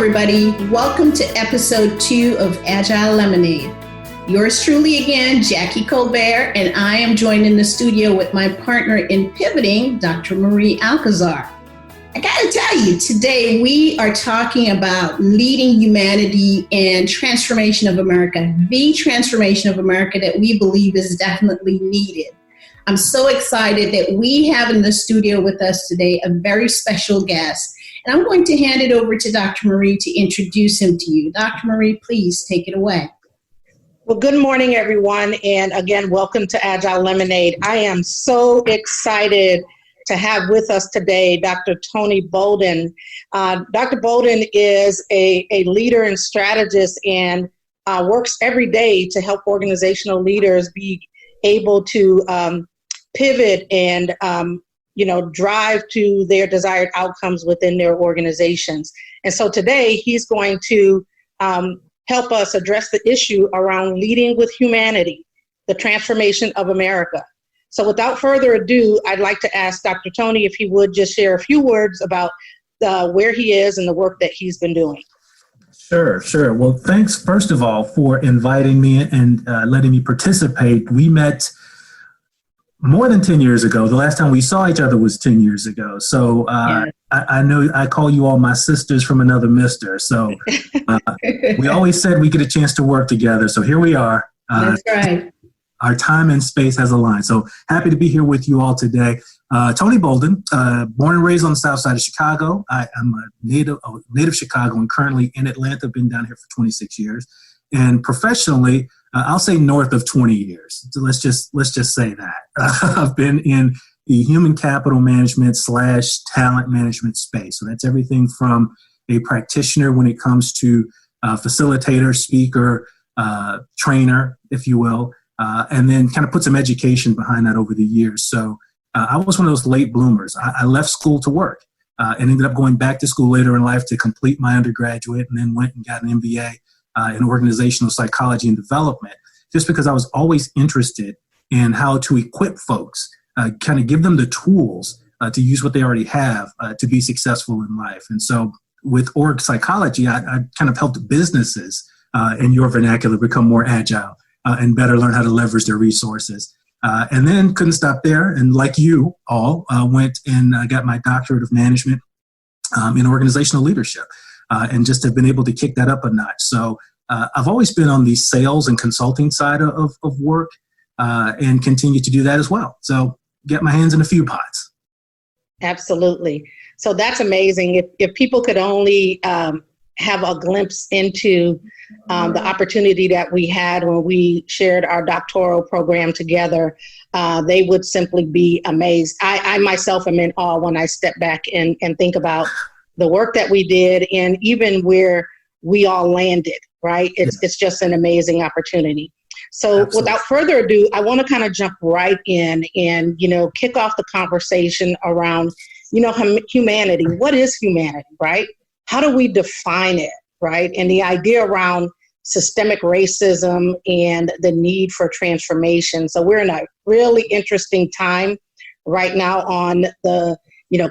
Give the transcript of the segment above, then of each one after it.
everybody. Welcome to episode 2 of Agile Lemonade. Yours truly again, Jackie Colbert, and I am joined in the studio with my partner in pivoting, Dr. Marie Alcazar. I gotta tell you, today we are talking about leading humanity and transformation of America, the transformation of America that we believe is definitely needed. I'm so excited that we have in the studio with us today a very special guest. And I'm going to hand it over to Dr. Marie to introduce him to you. Dr. Marie, please take it away. Well, good morning, everyone. And again, welcome to Agile Lemonade. I am so excited to have with us today Dr. Tony Bolden. Dr. Bolden is a leader and strategist and works every day to help organizational leaders be able to pivot and drive to their desired outcomes within their organizations. And so today he's going to help us address the issue around leading with humanity, the transformation of America. So without further ado, I'd like to ask Dr. Tony if he would just share a few words about where he is and the work that he's been doing. Sure. Well, thanks, first of all, for inviting me and letting me participate. We met more than 10 years ago. The last time we saw each other was 10 years ago. So I know I call you all my sisters from another mister. So we always said we get a chance to work together. So here we are. That's right. Our time and space has aligned. So happy to be here with you all today. Tony Bolden, born and raised on the south side of Chicago. I'm a native Chicago and currently in Atlanta. Been down here for 26 years. And professionally, I'll say north of 20 years. So let's just say that. I've been in the human capital management / talent management space. So that's everything from a practitioner when it comes to facilitator, speaker, trainer, if you will, and then kind of put some education behind that over the years. So I was one of those late bloomers. I left school to work and ended up going back to school later in life to complete my undergraduate, and then went and got an MBA in organizational psychology and development, just because I was always interested in how to equip folks, kind of give them the tools to use what they already have to be successful in life. And so with org psychology, I kind of helped businesses, in your vernacular, become more agile and better learn how to leverage their resources. And then couldn't stop there. And like you all, went and got my doctorate of management in organizational leadership. And just have been able to kick that up a notch. So I've always been on the sales and consulting side of work and continue to do that as well. So get my hands in a few pots. Absolutely. So that's amazing. If people could only have a glimpse into the opportunity that we had when we shared our doctoral program together, they would simply be amazed. I myself am in awe when I step back and think about the work that we did and even where we all landed, right? It's just an amazing opportunity. So Absolutely. Without further ado, I want to kind of jump right in and, kick off the conversation around, humanity. What is humanity, right? How do we define it, right? And the idea around systemic racism and the need for transformation. So we're in a really interesting time right now on the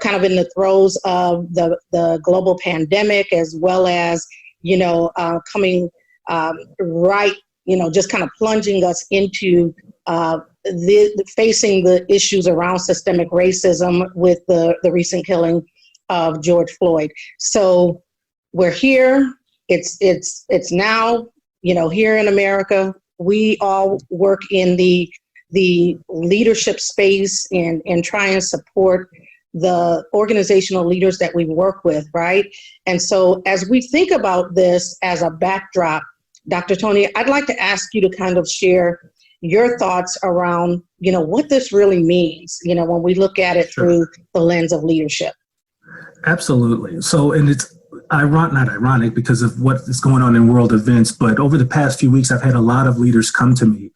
kind of in the throes of the global pandemic, as well as, coming right, just kind of plunging us into facing the issues around systemic racism with the recent killing of George Floyd. So we're here. It's now, here in America. We all work in the leadership space and try and support the organizational leaders that we work with, right? And so as we think about this as a backdrop, Dr. Tony, I'd like to ask you to kind of share your thoughts around, what this really means, when we look at it through the lens of leadership. Absolutely. So, and it's not ironic because of what is going on in world events, but over the past few weeks, I've had a lot of leaders come to me,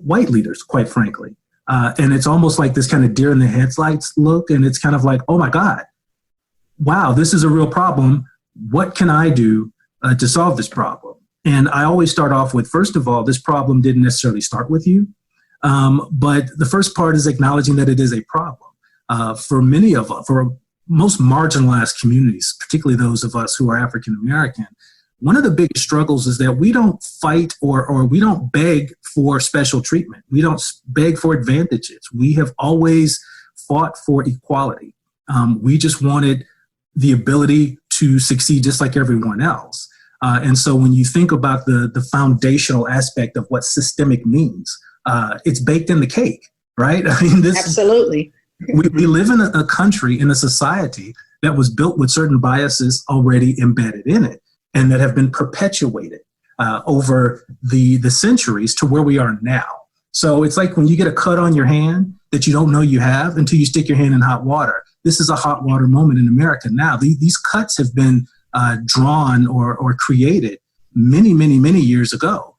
white leaders, quite frankly. And it's almost like this kind of deer in the headlights look. And it's kind of like, oh my God, wow, this is a real problem. What can I do to solve this problem? And I always start off with, first of all, this problem didn't necessarily start with you. But the first part is acknowledging that it is a problem. For many of us, for most marginalized communities, particularly those of us who are African American, one of the biggest struggles is that we don't fight or we don't beg for special treatment. We don't beg for advantages. We have always fought for equality. We just wanted the ability to succeed just like everyone else. And so when you think about the foundational aspect of what systemic means, it's baked in the cake, right? I mean, Absolutely. We live in a country, in a society that was built with certain biases already embedded in it and that have been perpetuated over the centuries to where we are now. So it's like when you get a cut on your hand that you don't know you have until you stick your hand in hot water. This is a hot water moment in America now. These cuts have been drawn or created many, many, many years ago.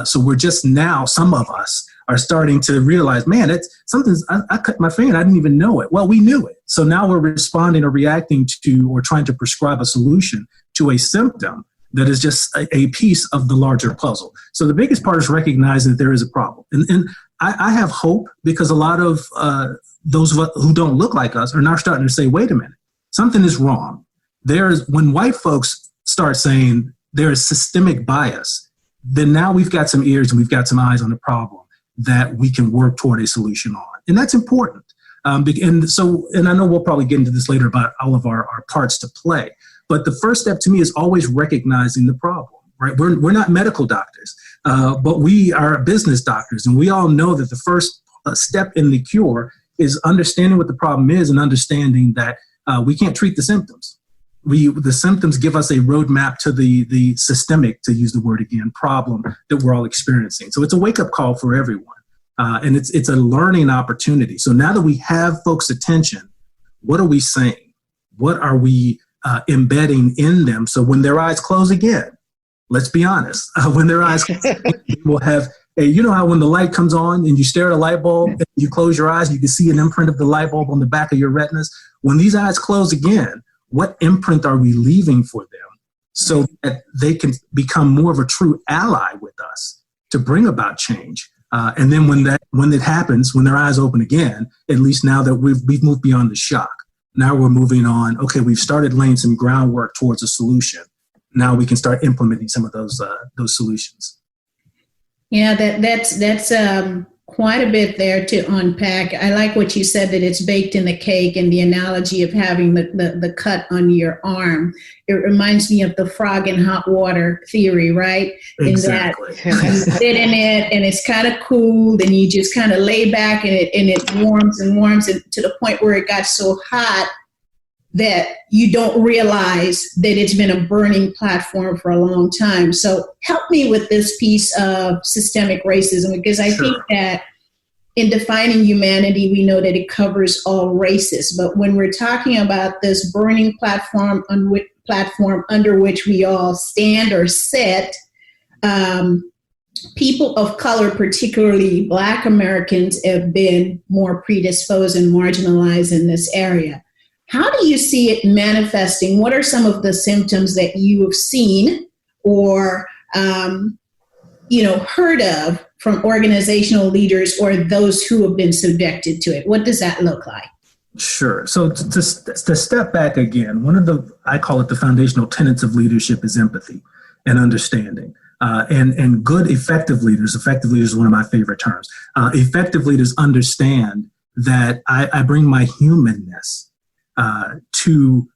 So we're just now, some of us are starting to realize, man, I cut my finger, I didn't even know it. Well, we knew it. So now we're responding or reacting to or trying to prescribe a solution to a symptom that is just a piece of the larger puzzle. So the biggest part is recognizing that there is a problem. And I have hope because a lot of those of us who don't look like us are now starting to say, wait a minute, something is wrong. When white folks start saying there is systemic bias, then now we've got some ears and we've got some eyes on the problem that we can work toward a solution on. And that's important. And I know we'll probably get into this later about all of our parts to play. But the first step to me is always recognizing the problem, right? We're not medical doctors, but we are business doctors. And we all know that the first step in the cure is understanding what the problem is and understanding that we can't treat the symptoms. The symptoms give us a roadmap to the systemic, to use the word again, problem that we're all experiencing. So it's a wake-up call for everyone. And it's a learning opportunity. So now that we have folks' attention, what are we saying? What are we embedding in them? So when their eyes close again, let's be honest, when their eyes close again, we'll have you know how when the light comes on and you stare at a light bulb and you close your eyes, you can see an imprint of the light bulb on the back of your retinas. When these eyes close again, what imprint are we leaving for them so that they can become more of a true ally with us to bring about change? And then when it happens, when their eyes open again, at least now that we've moved beyond the shock, now we're moving on. Okay, we've started laying some groundwork towards a solution. Now we can start implementing some of those solutions. Yeah, that's quite a bit there to unpack. I like what you said, that it's baked in the cake, and the analogy of having the cut on your arm. It reminds me of the frog in hot water theory, right? Exactly. In that you sit in it and it's kind of cool, then you just kind of lay back and it warms and warms, and to the point where it got so hot that you don't realize that it's been a burning platform for a long time. So help me with this piece of systemic racism, because I think that in defining humanity, we know that it covers all races. But when we're talking about this burning platform under which we all stand or sit, people of color, particularly Black Americans, have been more predisposed and marginalized in this area. How do you see it manifesting? What are some of the symptoms that you have seen or, heard of from organizational leaders or those who have been subjected to it? What does that look like? Sure. So to step back again, I call it the foundational tenets of leadership is empathy and understanding. And good effective leaders is one of my favorite terms. Effective leaders understand that I bring my humanness to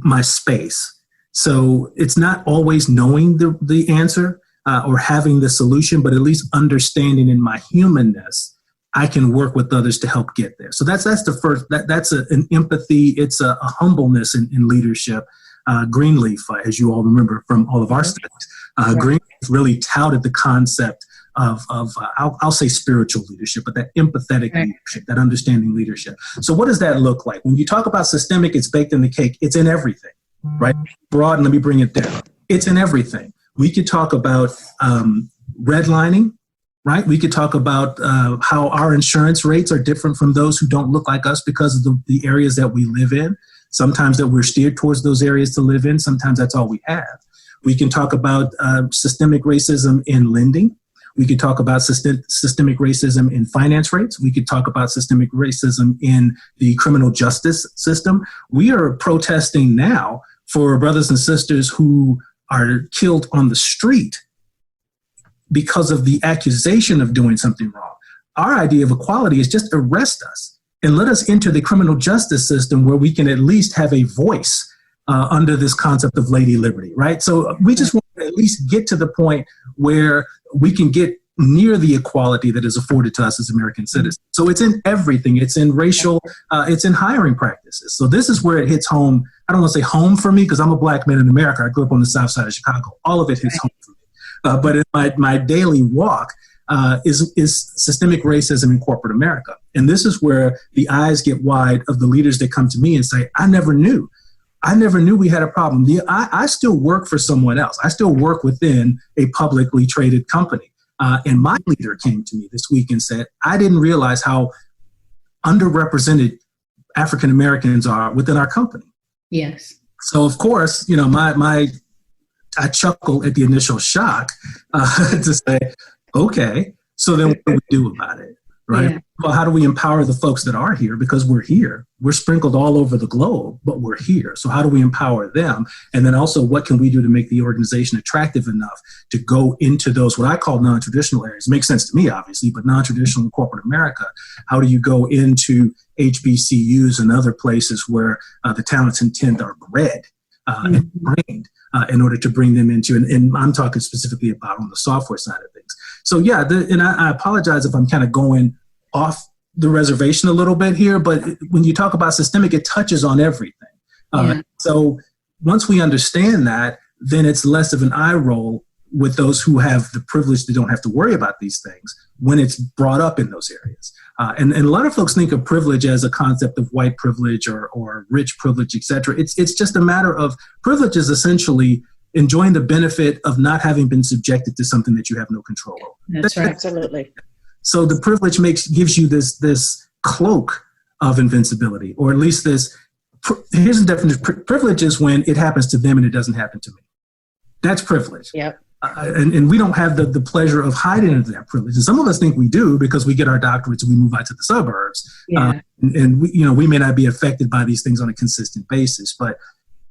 my space. So it's not always knowing the answer or having the solution, but at least understanding in my humanness, I can work with others to help get there. So that's the first, that's an empathy. It's a humbleness in leadership. Greenleaf, as you all remember from all of our studies, Greenleaf really touted the concept of I'll say spiritual leadership, but that empathetic leadership, that understanding leadership. So what does that look like? When you talk about systemic, it's baked in the cake. It's in everything, right? Broad, and let me bring it down. It's in everything. We could talk about redlining, right? We could talk about how our insurance rates are different from those who don't look like us because of the areas that we live in. Sometimes that we're steered towards those areas to live in. Sometimes that's all we have. We can talk about systemic racism in lending. We could talk about systemic racism in finance rates. We could talk about systemic racism in the criminal justice system. We are protesting now for brothers and sisters who are killed on the street because of the accusation of doing something wrong. Our idea of equality is just arrest us and let us enter the criminal justice system where we can at least have a voice under this concept of Lady Liberty, right? So we just want to at least get to the point where we can get near the equality that is afforded to us as American citizens. So it's in everything. It's in racial, it's in hiring practices. So this is where it hits home. I don't want to say home for me because I'm a Black man in America. I grew up on the South Side of Chicago. All of it hits home for me. But in my daily walk is systemic racism in corporate America. And this is where the eyes get wide of the leaders that come to me and say, I never knew we had a problem. I still work for someone else. I still work within a publicly traded company. And my leader came to me this week and said, I didn't realize how underrepresented African Americans are within our company. Yes. So of course, I chuckle at the initial shock to say, okay, so then what do we do about it? Right? Yeah. Well, how do we empower the folks that are here? Because we're here. We're sprinkled all over the globe, but we're here. So how do we empower them? And then also, what can we do to make the organization attractive enough to go into those, what I call non-traditional areas? It makes sense to me, obviously, but non-traditional in corporate America. How do you go into HBCUs and other places where the talents and intent are bred and trained in order to bring them into, and I'm talking specifically about on the software side of things. So yeah, and I apologize if I'm kind of going off the reservation a little bit here, but when you talk about systemic, it touches on everything. So once we understand that, then it's less of an eye roll with those who have the privilege that don't have to worry about these things when it's brought up in those areas. And a lot of folks think of privilege as a concept of white privilege or rich privilege, et cetera. It's just a matter of privilege is essentially enjoying the benefit of not having been subjected to something that you have no control over. That's right. Absolutely. So the privilege gives you this cloak of invincibility, or at least here's the definition. Privilege is when it happens to them and it doesn't happen to me. That's privilege. Yep. And we don't have the pleasure of hiding into that privilege. And some of us think we do because we get our doctorates and we move out to the suburbs. Yeah. And we may not be affected by these things on a consistent basis, but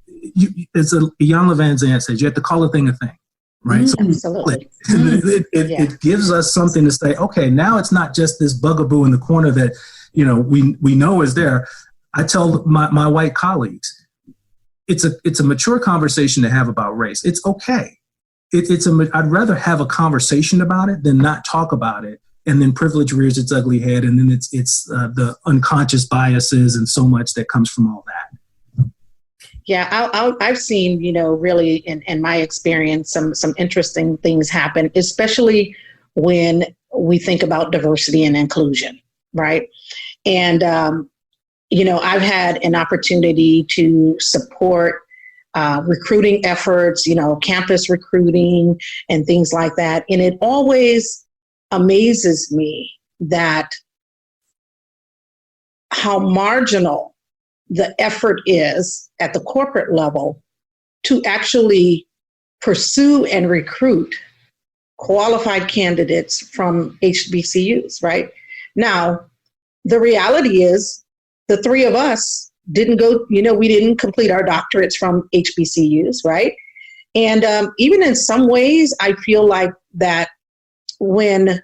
it's Jan Van Zandt says, you have to call a thing a thing, right? So absolutely. It gives us something to say, okay, now it's not just this bugaboo in the corner that, we know is there. I tell my white colleagues, it's a mature conversation to have about race. It's okay. I'd rather have a conversation about it than not talk about it. And then privilege rears its ugly head. And then it's the unconscious biases and so much that comes from all that. Yeah, I've seen, really in my experience, some interesting things happen, especially when we think about diversity and inclusion, right? And, I've had an opportunity to support recruiting efforts, campus recruiting and things like that. And it always amazes me that how marginal the effort is at the corporate level to actually pursue and recruit qualified candidates from HBCUs, right? Now, the reality is the three of us didn't go, we didn't complete our doctorates from HBCUs, right? And even in some ways, I feel like that when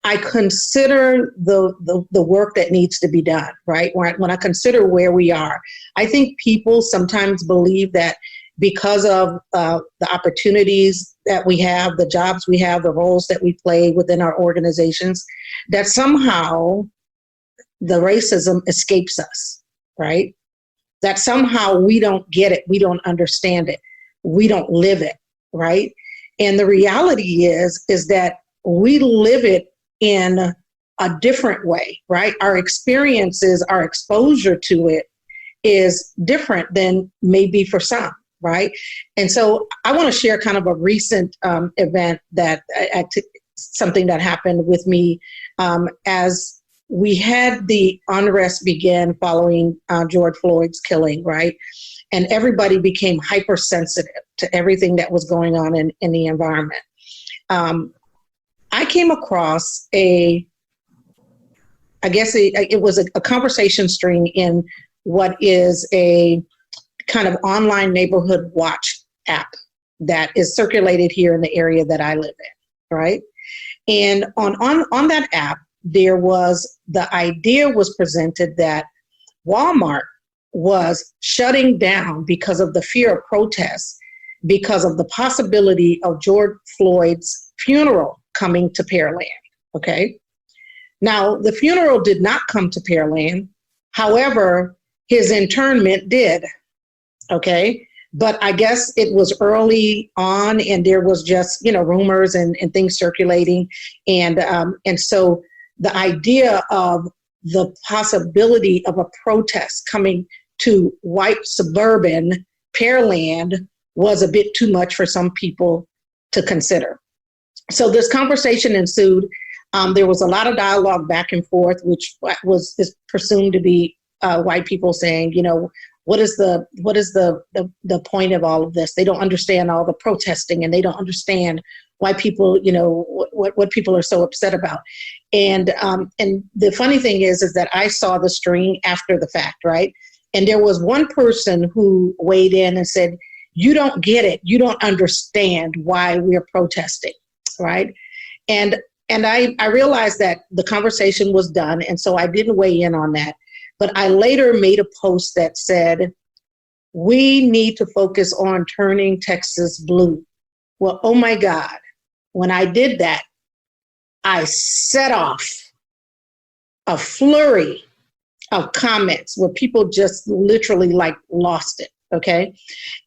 I consider the work that needs to be done, right? When I consider where we are, I think people sometimes believe that because of the opportunities that we have, the jobs we have, the roles that we play within our organizations, that somehow the racism escapes us, right? That somehow we don't get it, we don't understand it, we don't live it, right? And the reality is that we live it in a different way, right? Our experiences, our exposure to it is different than maybe for some, right? And so I want to share kind of a recent event something that happened with me as we had the unrest begin following George Floyd's killing, right? And everybody became hypersensitive to everything that was going on in the environment. I came across it was a conversation string in what is a kind of online neighborhood watch app that is circulated here in the area that I live in, right? And on that app, the idea was presented that Walmart was shutting down because of the fear of protests, because of the possibility of George Floyd's funeral coming to Pearland, okay? Now, the funeral did not come to Pearland. However, his internment did, okay? But I guess it was early on and there was just, rumors and things circulating. And so the idea of the possibility of a protest coming to white suburban Pearland was a bit too much for some people to consider. So this conversation ensued. There was a lot of dialogue back and forth, which is presumed to be white people saying, what is the point of all of this? They don't understand all the protesting, and they don't understand why people, what people are so upset about. And the funny thing is that I saw the string after the fact, right? And there was one person who weighed in and said, "You don't get it. You don't understand why we're protesting," right? And I realized that the conversation was done, and so I didn't weigh in on that. But I later made a post that said, "We need to focus on turning Texas blue." Well, oh my God, when I did that, I set off a flurry of comments where people just literally lost it, okay?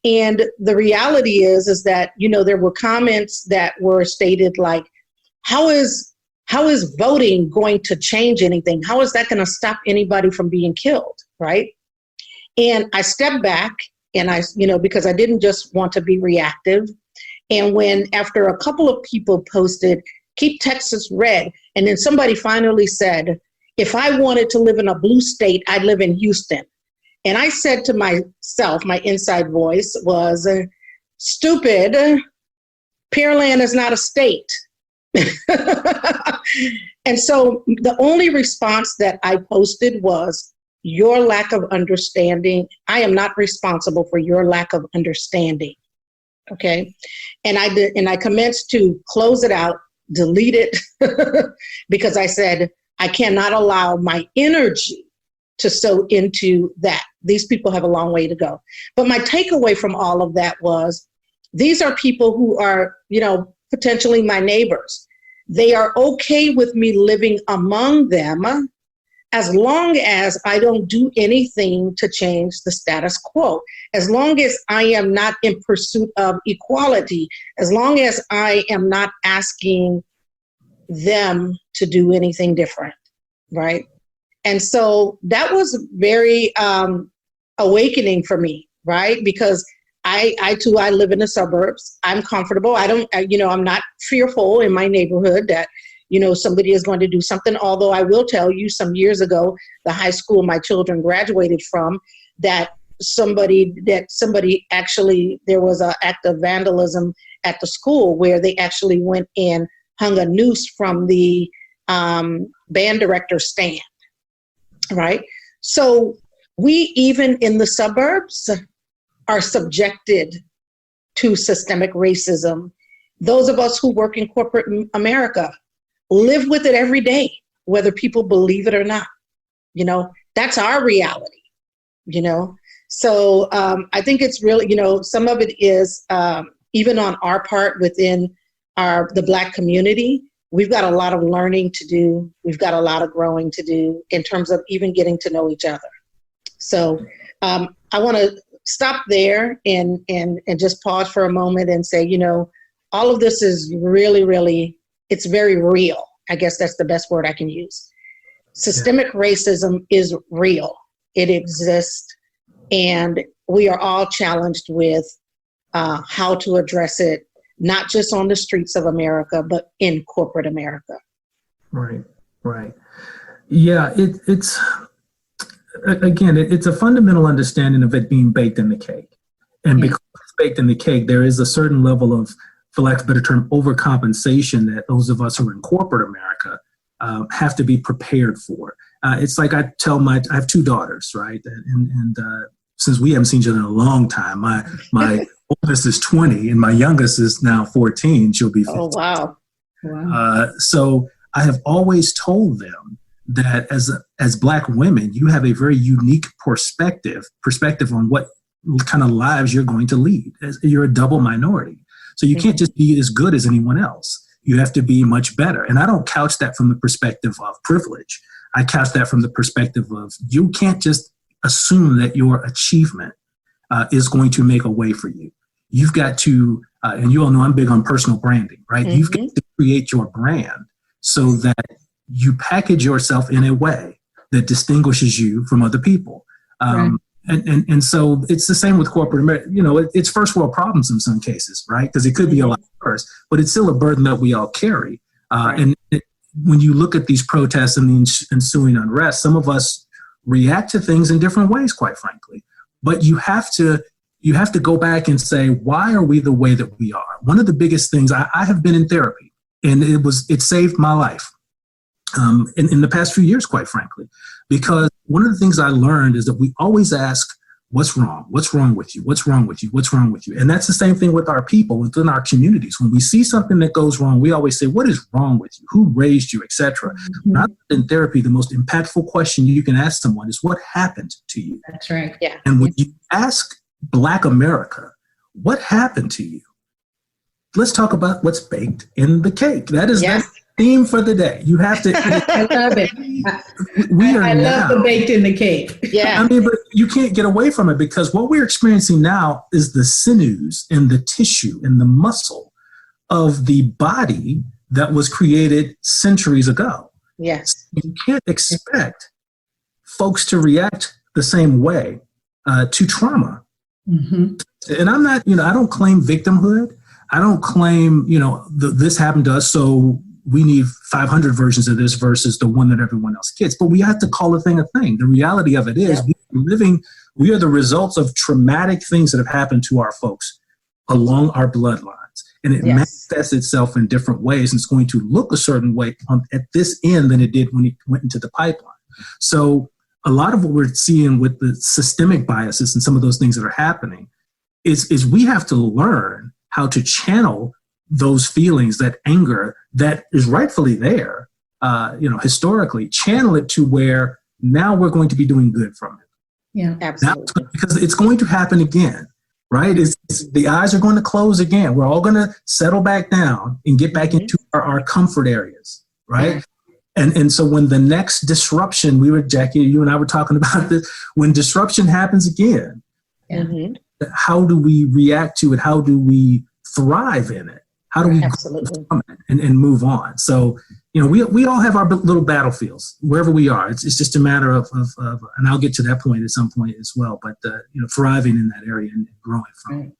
And the reality is that, there were comments that were stated like, how is voting going to change anything? How is that going to stop anybody from being killed, right? And I stepped back and because I didn't just want to be reactive. And when after a couple of people posted, "Keep Texas red," and then somebody finally said, "If I wanted to live in a blue state, I'd live in Houston." And I said to myself, my inside voice was, "Stupid, Pearland is not a state." And so the only response that I posted was, "Your lack of understanding. I am not responsible for your lack of understanding." Okay. And I did, and I commenced to close it out, delete it, because I said, I cannot allow my energy to sow into that. These people have a long way to go. But my takeaway from all of that was, these are people who are, potentially my neighbors. They are okay with me living among them as long as I don't do anything to change the status quo, as long as I am not in pursuit of equality, as long as I am not asking them to do anything different, right? And so that was very awakening for me, right? Because I too, I live in the suburbs. I'm comfortable. I'm not fearful in my neighborhood that, somebody is going to do something. Although I will tell you, some years ago, the high school my children graduated from, that somebody actually, there was an act of vandalism at the school where they actually went and hung a noose from the band director's stand, right? So we, even in the suburbs, are subjected to systemic racism. Those of us who work in corporate America live with it every day, whether people believe it or not. That's our reality, So I think it's really, some of it is even on our part within the Black community. We've got a lot of learning to do. We've got a lot of growing to do in terms of even getting to know each other. So I want to stop there and just pause for a moment and say, all of this is really, really, it's very real. I guess that's the best word I can use. Systemic racism is real. It exists. And we are all challenged with how to address it, not just on the streets of America, but in corporate America. Right. Yeah, it's a fundamental understanding of it being baked in the cake. And because it's baked in the cake, there is a certain level of for lack of a better term, overcompensation that those of us who are in corporate America have to be prepared for. It's like I have 2 daughters, right? And since we haven't seen each other in a long time, my oldest is 20 and my youngest is now 14. She'll be 15. Oh, wow. So I have always told them that as Black women, you have a very unique perspective on what kind of lives you're going to lead. You're a double minority. So you can't just be as good as anyone else. You have to be much better. And I don't couch that from the perspective of privilege. I couch that from the perspective of you can't just assume that your achievement is going to make a way for you. You've got to, and you all know I'm big on personal branding, right? You've got to create your brand so that you package yourself in a way that distinguishes you from other people. Right. And so it's the same with corporate America. It's first world problems in some cases, right? Because it could be a lot worse, but it's still a burden that we all carry. And when you look at these protests and the ensuing unrest, some of us react to things in different ways, quite frankly. But you have to go back and say, why are we the way that we are? One of the biggest things, I have been in therapy, and it saved my life in the past few years, quite frankly, because one of the things I learned is that we always ask, what's wrong? What's wrong with you? What's wrong with you? What's wrong with you? And that's the same thing with our people, within our communities. When we see something that goes wrong, we always say, what is wrong with you? Who raised you, etc. Not in therapy, the most impactful question you can ask someone is, what happened to you? That's right. Yeah. And when you ask Black America, what happened to you? Let's talk about what's baked in the cake. That is the theme for the day. You have to. I love it. I love the baked in the cake. Yeah. But you can't get away from it, because what we're experiencing now is the sinews and the tissue and the muscle of the body that was created centuries ago. Yes. You can't expect folks to react the same way to trauma. Mm-hmm. And I'm not, I don't claim victimhood. I don't claim, this happened to us, so we need 500 versions of this versus the one that everyone else gets. But we have to call a thing a thing. The reality of it is we are the results of traumatic things that have happened to our folks along our bloodlines. And it manifests itself in different ways, and it's going to look a certain way at this end than it did when it went into the pipeline. So a lot of what we're seeing with the systemic biases and some of those things that are happening is we have to learn how to channel those feelings, that anger that is rightfully there, historically, channel it to where now we're going to be doing good from it. Yeah, absolutely. Because it's going to happen again, right? The eyes are going to close again. We're all going to settle back down and get back into our comfort areas, right? Yeah. And so when the next disruption, Jackie, you and I were talking about this, when disruption happens again, how do we react to it? How do we thrive in it? How do we Absolutely. From it and move on? So, we all have our little battlefields wherever we are. It's just a matter of and I'll get to that point at some point as well, but, thriving in that area and growing from it.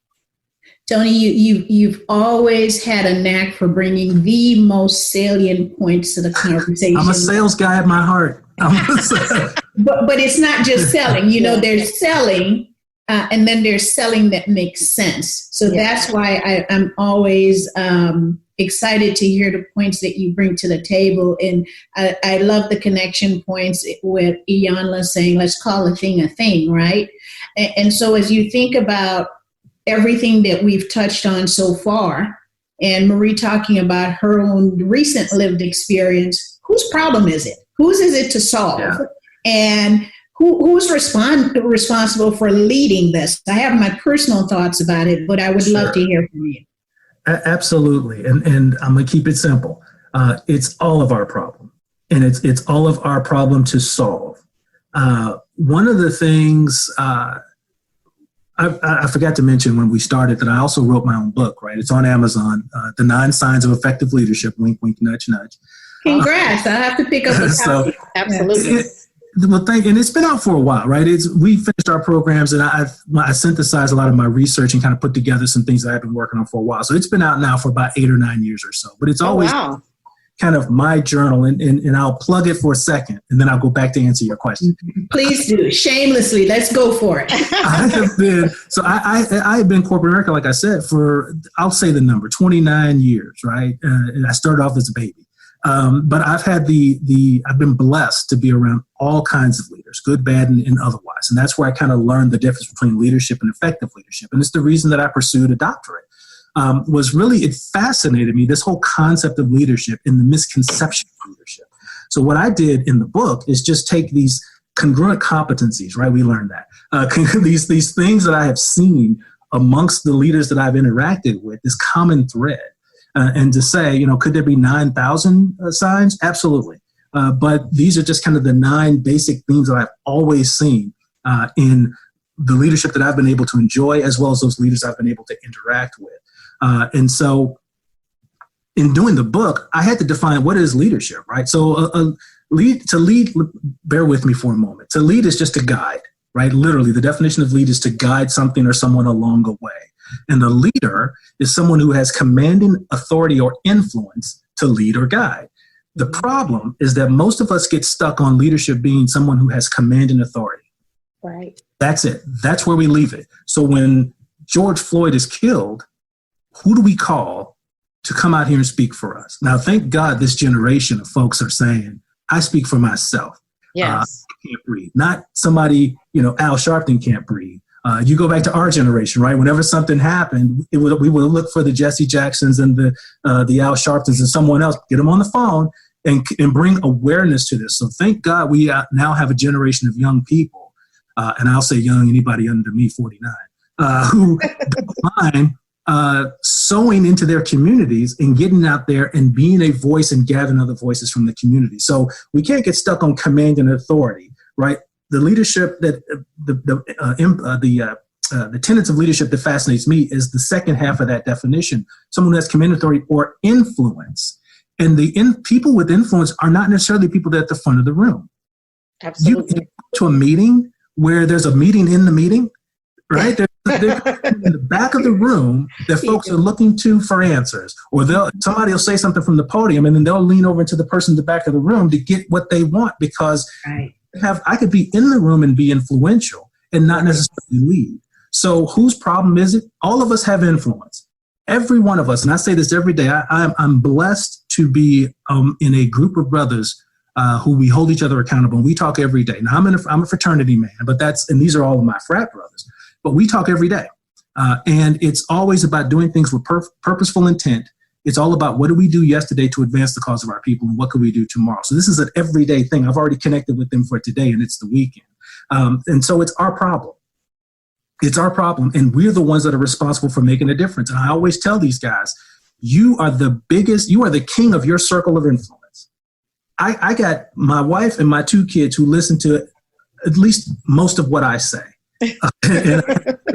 Tony, you've always had a knack for bringing the most salient points to the conversation. I'm a sales guy at my heart. But it's not just selling. There's selling, and then there's selling that makes sense. So that's why I'm always excited to hear the points that you bring to the table. And I love the connection points with Iyanla saying, let's call a thing, right? And so as you think about everything that we've touched on so far, and Marie talking about her own recent lived experience, whose problem is it? Whose is it to solve? Yeah. And who's responsible for leading this? I have my personal thoughts about it, but I would love to hear from you. Absolutely. And I'm going to keep it simple. It's all of our problem, and it's all of our problem to solve. One of the things I forgot to mention when we started that I also wrote my own book, right? It's on Amazon, The 9 Signs of Effective Leadership, wink, wink, nudge, nudge. Congrats. I have to pick up a copy. Absolutely. And it's been out for a while, right? We finished our programs, and I synthesized a lot of my research and kind of put together some things that I've been working on for a while. So it's been out now for about 8 or 9 years or so, but it's always kind of my journal, and I'll plug it for a second, and then I'll go back to answer your question. Please do. Shamelessly. Let's go for it. I have been corporate America, like I said, for, I'll say the number, 29 years, right? And I started off as a baby. But I've had I've been blessed to be around all kinds of leaders, good, bad, and otherwise. And that's where I kind of learned the difference between leadership and effective leadership. And it's the reason that I pursued a doctorate. It fascinated me, this whole concept of leadership and the misconception of leadership. So what I did in the book is just take these congruent competencies, right? We learned that. These things that I have seen amongst the leaders that I've interacted with, this common thread. And to say, could there be 9,000 signs? Absolutely. But these are just kind of the 9 basic themes that I've always seen in the leadership that I've been able to enjoy, as well as those leaders I've been able to interact with. And so in doing the book, I had to define what is leadership, right? So to lead, bear with me for a moment. To lead is just to guide, right? Literally, the definition of lead is to guide something or someone along a way. And the leader is someone who has commanding authority or influence to lead or guide. The problem is that most of us get stuck on leadership being someone who has commanding authority. Right. That's it. That's where we leave it. So when George Floyd is killed, who do we call to come out here and speak for us? Now, thank God this generation of folks are saying, I speak for myself. Yes. I can't breathe. Not somebody, Al Sharpton can't breathe. You go back to our generation, right? Whenever something happened, we would look for the Jesse Jacksons and the Al Sharptons and someone else, get them on the phone and bring awareness to this. So thank God we now have a generation of young people, and I'll say young, anybody under me, 49, who don't mind sowing into their communities and getting out there and being a voice and gathering other voices from the community. So we can't get stuck on command and authority, right? The leadership that the tenets of leadership that fascinates me is the second half of that definition. Someone who has command, authority, or influence. And people with influence are not necessarily people that are at the front of the room. Absolutely. You go to a meeting where there's a meeting in the meeting, right? They're in the back of the room that folks are looking to for answers. Or somebody will say something from the podium, and then they'll lean over to the person in the back of the room to get what they want, because I could be in the room and be influential and not necessarily lead. So whose problem is it? All of us have influence. Every one of us, and I say this every day, I'm blessed to be in a group of brothers who we hold each other accountable. And we talk every day. Now, I'm a fraternity man, and these are all of my frat brothers, but we talk every day. And it's always about doing things with purposeful intent. It's all about what did we do yesterday to advance the cause of our people, and what can we do tomorrow? So this is an everyday thing. I've already connected with them for today, and it's the weekend. And so it's our problem. It's our problem, and we're the ones that are responsible for making a difference. And I always tell these guys, you are the king of your circle of influence. I got my wife and my 2 kids who listen to at least most of what I say. And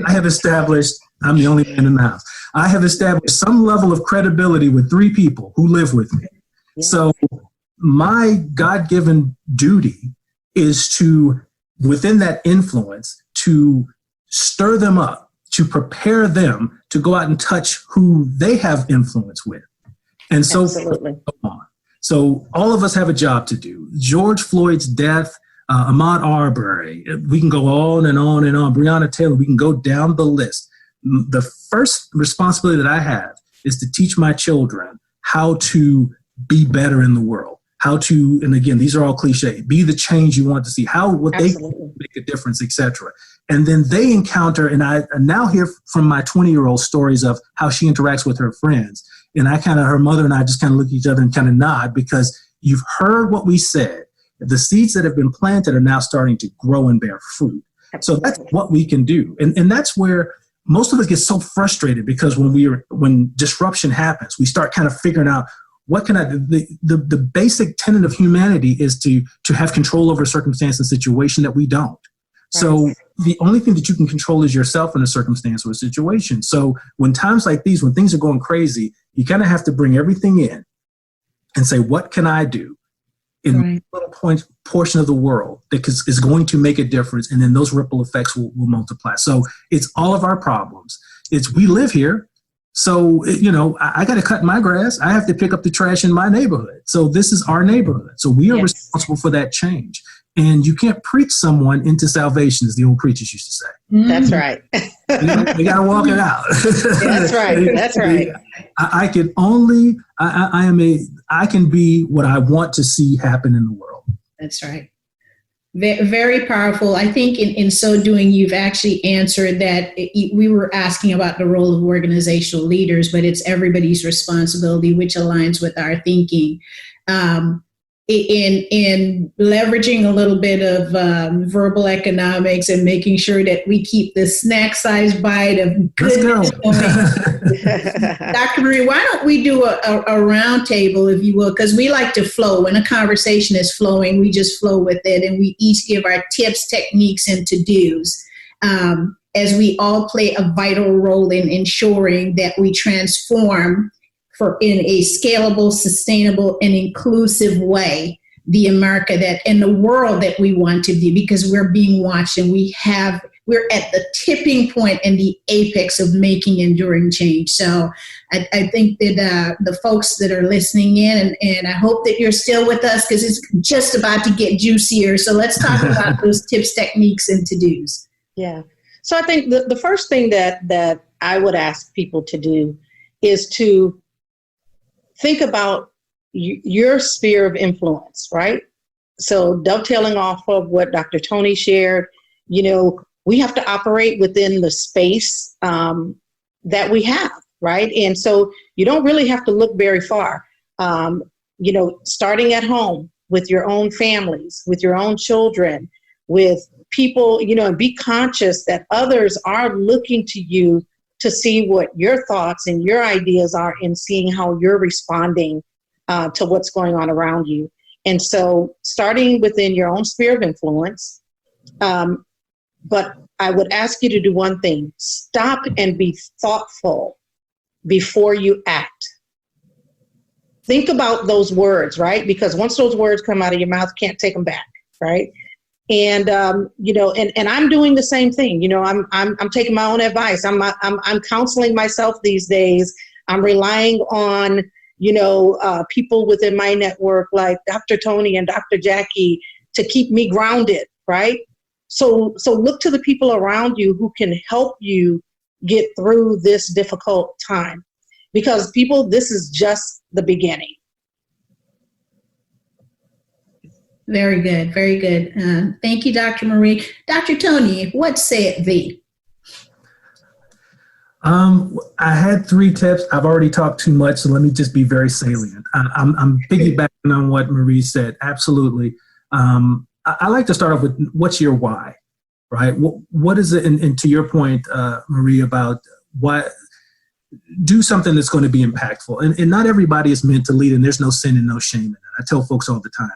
I have established, I'm the only man in the house. I have established some level of credibility with 3 people who live with me. Yes. So my God-given duty is to, within that influence, to stir them up, to prepare them to go out and touch who they have influence with. And so on. So all of us have a job to do. George Floyd's death, Ahmaud Arbery, we can go on and on and on. Breonna Taylor, we can go down the list. The first responsibility that I have is to teach my children how to be better in the world. How to, and again, these are all cliche, be the change you want to see, what they can make a difference, etc. And then they encounter, and I now hear from my 20-year-old stories of how she interacts with her friends. And her mother and I just kind of look at each other and kind of nod, because you've heard what we said. The seeds that have been planted are now starting to grow and bear fruit. Absolutely. So that's what we can do. And that's where most of us get so frustrated, because when disruption happens, we start kind of figuring out, what can I do? The basic tenet of humanity is to have control over a circumstance and situation that we don't. Right. So the only thing that you can control is yourself in a circumstance or a situation. So when times like these, when things are going crazy, you kind of have to bring everything in and say, what can I do in a little portion of the world that is going to make a difference? And then those ripple effects will multiply. So it's all of our problems. We live here. So, I got to cut my grass. I have to pick up the trash in my neighborhood. So this is our neighborhood. So we are responsible for that change. And you can't preach someone into salvation, as the old preachers used to say. That's right. You got to walk it out. That's right. That's right. I can be what I want to see happen in the world. That's right. Very powerful. I think in so doing, you've actually answered that. We were asking about the role of organizational leaders, but it's everybody's responsibility, which aligns with our thinking. In leveraging a little bit of verbal economics and making sure that we keep the snack-sized bite of goodness going. Dr. Marie, why don't we do a round table, if you will, because we like to flow. When a conversation is flowing, we just flow with it, and we each give our tips, techniques, and to-dos, as we all play a vital role in ensuring that we transform in a scalable, sustainable, and inclusive way, the America and the world that we want to be, because we're being watched and we're at the tipping point and the apex of making enduring change. So I think that the folks that are listening in, and I hope that you're still with us, because it's just about to get juicier. So let's talk about those tips, techniques, and to-dos. Yeah. So I think the first thing that I would ask people to do is to think about your sphere of influence, right? So dovetailing off of what Dr. Tony shared, we have to operate within the space that we have, right? And so you don't really have to look very far. Starting at home with your own families, with your own children, with people, and be conscious that others are looking to you to see what your thoughts and your ideas are, and seeing how you're responding to what's going on around you. And so starting within your own sphere of influence, but I would ask you to do one thing: stop and be thoughtful before you act. Think about those words, right? Because once those words come out of your mouth, you can't take them back, right? And and I'm doing the same thing. I'm taking my own advice. I'm counseling myself these days. I'm relying on people within my network like Dr. Tony and Dr. Jackie to keep me grounded, right? So look to the people around you who can help you get through this difficult time, because this is just the beginning. Very good. Very good. Thank you, Dr. Marie. Dr. Tony, what saith thee? I had 3 tips. I've already talked too much, so let me just be very salient. I'm piggybacking on what Marie said. Absolutely. I like to start off with, what's your why, right? What is it? And to your point, Marie, about why do something that's going to be impactful. And not everybody is meant to lead, and there's no sin and no shame in it. I tell folks all the time,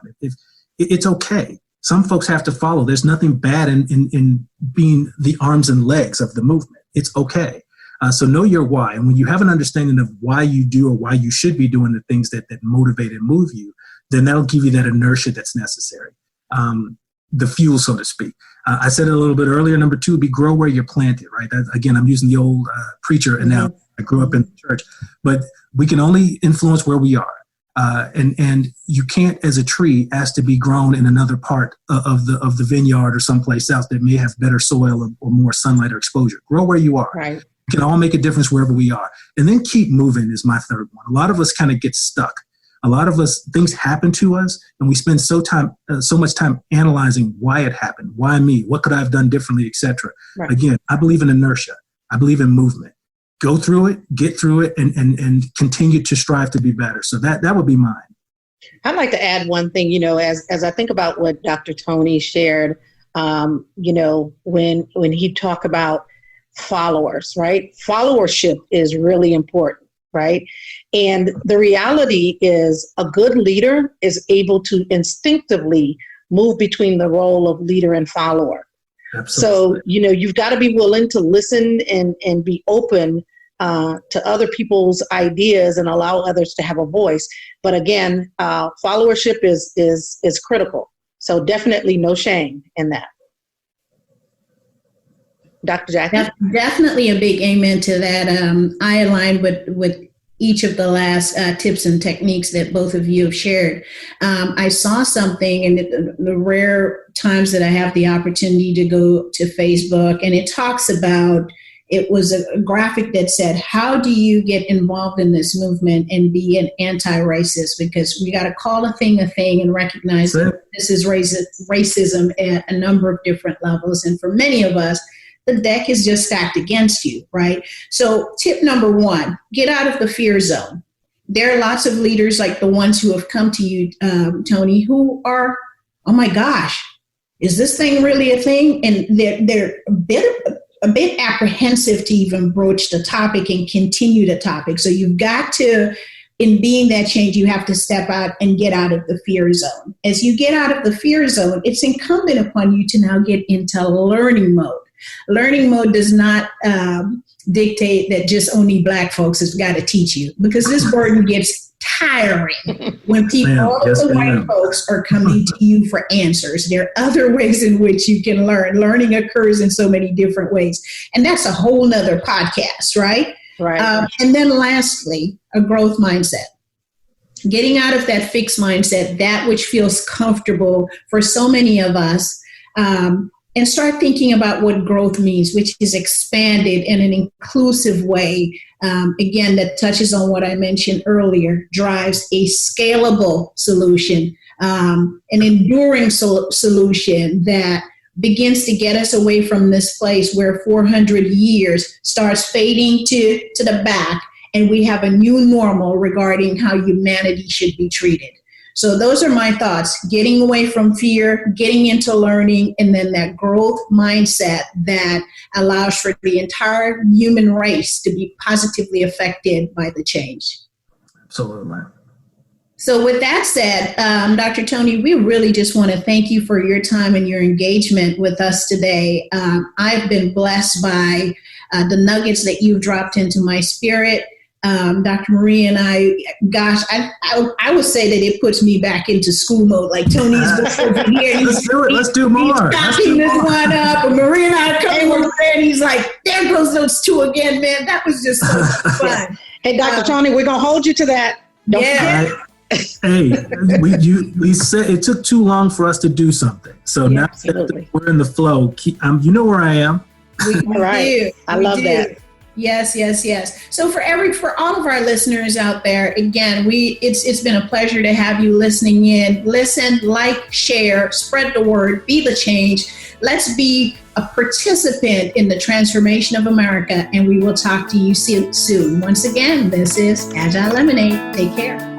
it's okay. Some folks have to follow. There's nothing bad in being the arms and legs of the movement. It's okay. So know your why. And when you have an understanding of why you do or why you should be doing the things that motivate and move you, then that'll give you that inertia that's necessary. The fuel, so to speak. I said it a little bit earlier. Number 2 would be grow where you're planted, right? Again, I'm using the old preacher analogy. I grew up in the church. But we can only influence where we are. And you can't, as a tree, ask to be grown in another part of the vineyard or someplace else that may have better soil or more sunlight or exposure. Grow where you are. Right. We can all make a difference wherever we are. And then keep moving is my third one. A lot of us kind of get stuck. A lot of us, things happen to us, and we spend so much time analyzing why it happened, why me, what could I have done differently, etc. Right. Again, I believe in inertia. I believe in movement. Go through it, get through it, and continue to strive to be better. So that would be mine. I'd like to add one thing, as I think about what Dr. Tony shared, when he talked about followers, right? Followership is really important, right? And the reality is a good leader is able to instinctively move between the role of leader and follower. Absolutely. So, you've got to be willing to listen and be open to other people's ideas and allow others to have a voice. But again, followership is critical. So definitely no shame in that. Dr. Jackie? Definitely a big amen to that. I align with each of the last tips and techniques that both of you have shared. I saw something in the rare times that I have the opportunity to go to Facebook, and it talks about, it was a graphic that said, how do you get involved in this movement and be an anti-racist? Because we got to call a thing and recognize that this is racism at a number of different levels. And for many of us, the deck is just stacked against you, right? So tip number one, get out of the fear zone. There are lots of leaders like the ones who have come to you, Tony, who are, oh my gosh, is this thing really a thing? And they're a bit apprehensive to even broach the topic and continue the topic. So you've got to, in being that change, you have to step out and get out of the fear zone. As you get out of the fear zone, it's incumbent upon you to now get into learning mode. Learning mode does not dictate that just only Black folks has got to teach you, because this burden gets tiring when people, all of the white folks are coming to you for answers. There are other ways in which you can learn. Learning occurs in so many different ways. And that's a whole nother podcast, right? Right. And then lastly, a growth mindset. Getting out of that fixed mindset, that which feels comfortable for so many of us, and start thinking about what growth means, which is expanded in an inclusive way. Again, that touches on what I mentioned earlier, drives a scalable solution, an enduring solution that begins to get us away from this place where 400 years starts fading to the back, and we have a new normal regarding how humanity should be treated. So those are my thoughts: getting away from fear, getting into learning, and then that growth mindset that allows for the entire human race to be positively affected by the change. Absolutely. So with that said, Dr. Tony, we really just want to thank you for your time and your engagement with us today. I've been blessed by the nuggets that you've dropped into my spirit. Dr. Marie and I, gosh, I would say that it puts me back into school mode. Like Tony's over here. Let's do it. Let's do more. He's chopping this one up, and Marie and I are coming over there, and he's like, there goes those two again, man. That was just so fun. Hey, Dr. Tony, we're going to hold you to that. Don't forget. Hey, we said it took too long for us to do something. So now that we're in the flow, you know where I am. Right. I love that. Yes. So for all of our listeners out there, again, it's been a pleasure to have you listening in. Listen, like, share, spread the word, be the change. Let's be a participant in the transformation of America, and we will talk to you soon. Once again, this is Agile Lemonade. Take care.